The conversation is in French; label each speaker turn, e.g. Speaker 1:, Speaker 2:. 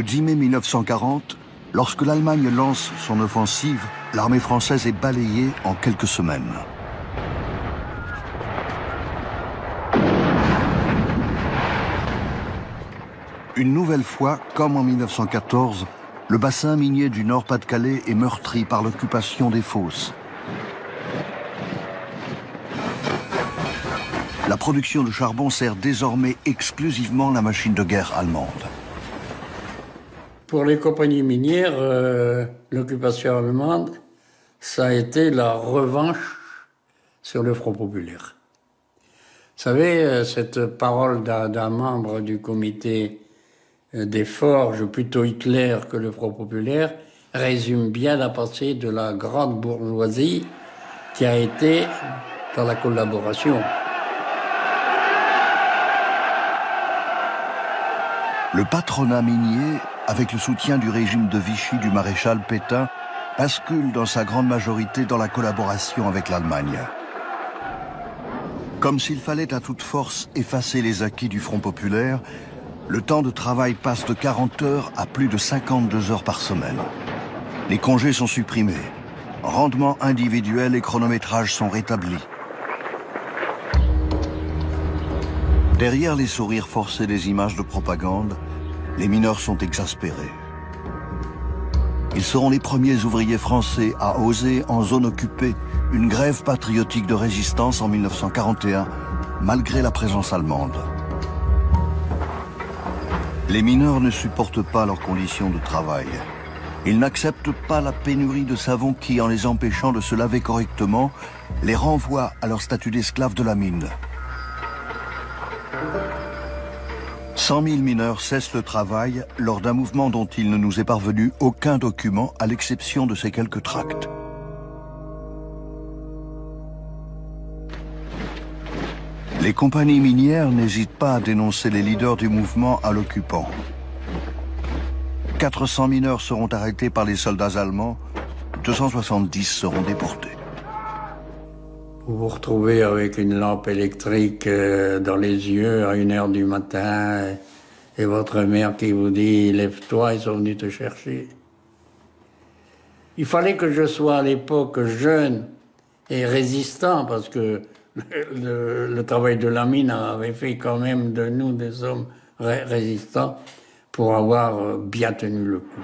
Speaker 1: Le 10 mai 1940, lorsque l'Allemagne lance son offensive, l'armée française est balayée en quelques semaines. Une nouvelle fois, comme en 1914, le bassin minier du Nord-Pas-de-Calais est meurtri par l'occupation des fosses. La production de charbon sert désormais exclusivement la machine de guerre allemande.
Speaker 2: Pour les compagnies minières, l'occupation allemande, ça a été la revanche sur le Front populaire. Vous savez, cette parole d'un membre du comité des forges, plutôt Hitler que le Front populaire, résume bien la pensée de la grande bourgeoisie qui a été dans la collaboration.
Speaker 1: Le patronat minier, avec le soutien du régime de Vichy du maréchal Pétain, bascule dans sa grande majorité dans la collaboration avec l'Allemagne. Comme s'il fallait à toute force effacer les acquis du Front populaire, le temps de travail passe de 40 heures à plus de 52 heures par semaine. Les congés sont supprimés. Rendement individuel et chronométrage sont rétablis. Derrière les sourires forcés des images de propagande, les mineurs sont exaspérés. Ils seront les premiers ouvriers français à oser, en zone occupée, une grève patriotique de résistance en 1941, malgré la présence allemande. Les mineurs ne supportent pas leurs conditions de travail. Ils n'acceptent pas la pénurie de savon qui, en les empêchant de se laver correctement, les renvoie à leur statut d'esclaves de la mine. 100 000 mineurs cessent le travail lors d'un mouvement dont il ne nous est parvenu aucun document, à l'exception de ces quelques tracts. Les compagnies minières n'hésitent pas à dénoncer les leaders du mouvement à l'occupant. 400 mineurs seront arrêtés par les soldats allemands, 270 seront déportés.
Speaker 2: Vous vous retrouvez avec une lampe électrique dans les yeux à 1 heure du matin et votre mère qui vous dit « lève-toi, ils sont venus te chercher ». Il fallait que je sois à l'époque jeune et résistant parce que le travail de la mine avait fait quand même de nous des hommes résistants pour avoir bien tenu le coup.